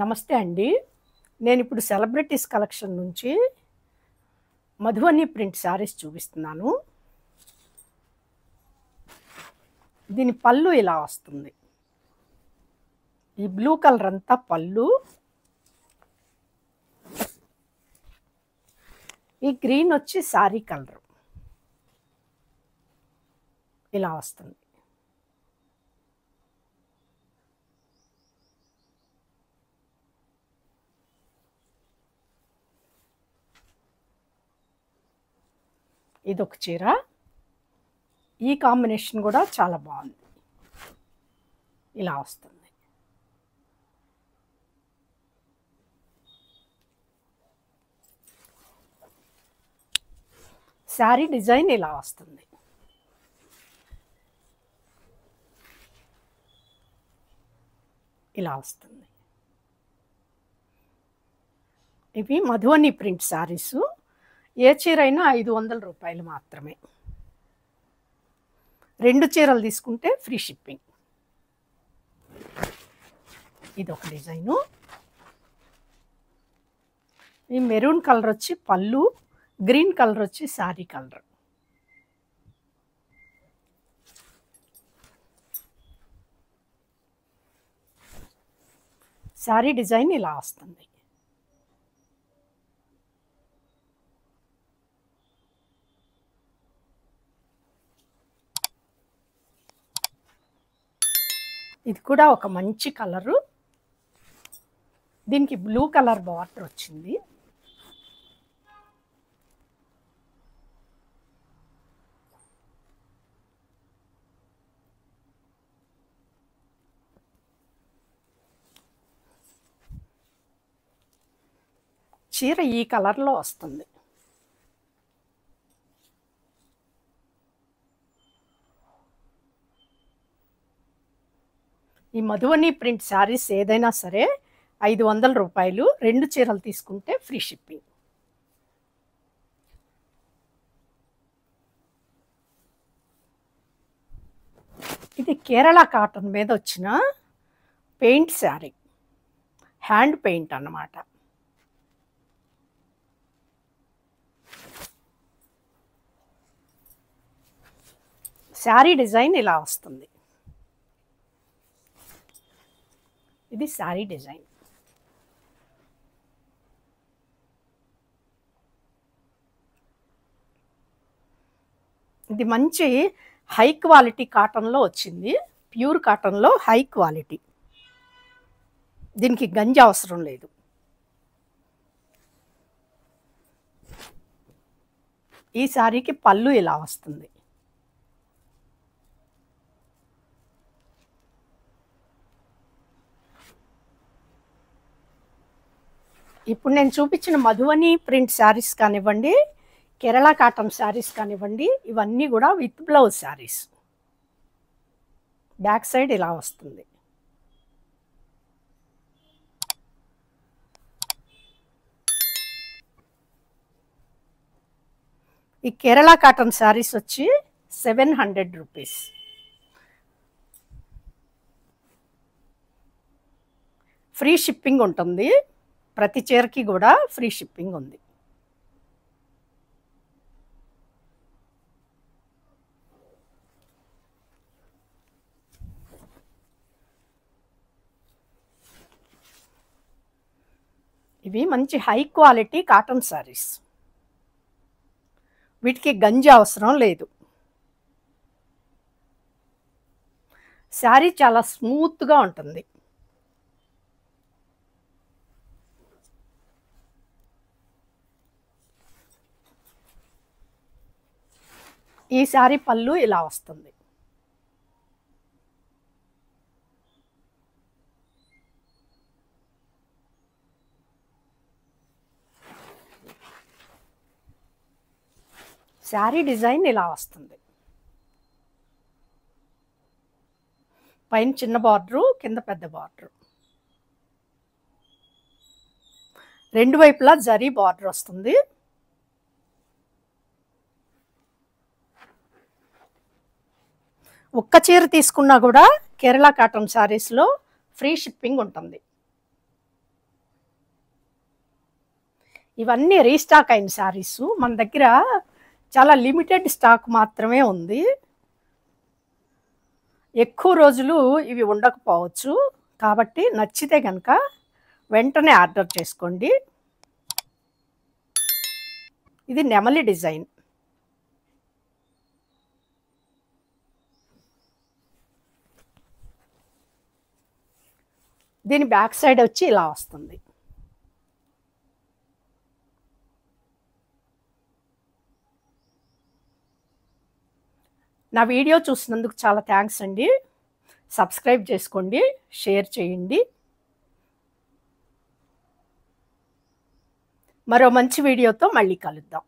నమస్తే అండి. నేను ఇప్పుడు సెలబ్రిటీస్ కలెక్షన్ నుంచి మధువని ప్రింట్ శారీస్ చూపిస్తున్నాను. దీని పళ్ళు ఇలా వస్తుంది. ఈ బ్లూ కలర్ అంతా పళ్ళు, ఈ గ్రీన్ వచ్చి శారీ కలర్ ఇలా వస్తుంది. ఇదొక చీర. ఈ కాంబినేషన్ కూడా చాలా బాగుంది. ఇలా వస్తుంది. శారీ డిజైన్ ఇలా వస్తుంది. ఇలా వస్తుంది. ఇవి మధువని ప్రింట్ శారీసు. ఏ చీర అయినా 500 రూపాయలు మాత్రమే. 2 చీరలు తీసుకుంటే ఫ్రీ షిప్పింగ్. ఇదొక డిజైను. ఈ మెరూన్ కలర్ వచ్చి పళ్ళు, గ్రీన్ కలర్ వచ్చి శారీ కలర్. శారీ డిజైన్ ఇలా వస్తుంది. ఇది కూడా ఒక మంచి కలరు. దీనికి బ్లూ కలర్ బార్డర్ వచ్చింది. చీర ఈ కలర్లో వస్తుంది. ఈ మధువని ప్రింట్ శారీస్ ఏదైనా సరే 500 రూపాయలు. 2 చీరలు తీసుకుంటే ఫ్రీ షిప్పింగ్. ఇది కేరళ కాటన్ మీద వచ్చిన పెయింట్ శారీ, హ్యాండ్ పెయింట్ అన్నమాట. శారీ డిజైన్ ఇలా వస్తుంది. ఇది శారీ డిజైన్. ఇది మంచి హై క్వాలిటీ కాటన్లో వచ్చింది. ప్యూర్ కాటన్లో హై క్వాలిటీ. దీనికి గంజి అవసరం లేదు. ఈ శారీకి పళ్ళు ఇలా వస్తుంది. ఇప్పుడు నేను చూపించిన మధువని ప్రింట్ శారీస్ కానివ్వండి, కేరళ కాటన్ శారీస్ కానివ్వండి, ఇవన్నీ కూడా with blouse saris. Back side ఇలా వస్తుంది. ఈ కేరళ కాటన్ శారీస్ వచ్చి 700 రూపీస్. ఫ్రీ షిప్పింగ్ ఉంటుంది. ప్రతి చీరకి కూడా ఫ్రీ షిప్పింగ్ ఉంది. ఇవి మంచి హై క్వాలిటీ కాటన్ శారీస్. వీటికి గంజి అవసరం లేదు. శారీ చాలా స్మూత్గా ఉంటుంది. ఈ శారీ పళ్ళు ఇలా వస్తుంది. శారీ డిజైన్ ఇలా వస్తుంది. పైన చిన్న బార్డరు, కింద పెద్ద బార్డరు. 2 వైపులా జరీ బార్డర్ వస్తుంది. ఒక్క చీర తీసుకున్నా కూడా కేరళ కాటన్ శారీస్లో ఫ్రీ షిప్పింగ్ ఉంటుంది. ఇవన్నీ రీస్టాక్ అయిన శారీస్. మన దగ్గర చాలా లిమిటెడ్ స్టాక్ మాత్రమే ఉంది. ఎక్కువ రోజులు ఇవి ఉండకపోవచ్చు. కాబట్టి నచ్చితే కనుక వెంటనే ఆర్డర్ చేసుకోండి. ఇది నెమలి డిజైన్. దీని బ్యాక్ సైడ్ వచ్చి ఇలా వస్తుంది. నా వీడియో చూసినందుకు చాలా థ్యాంక్స్ అండి. సబ్స్క్రైబ్ చేసుకోండి, షేర్ చేయండి. మరో మంచి వీడియోతో మళ్ళీ కలుద్దాం.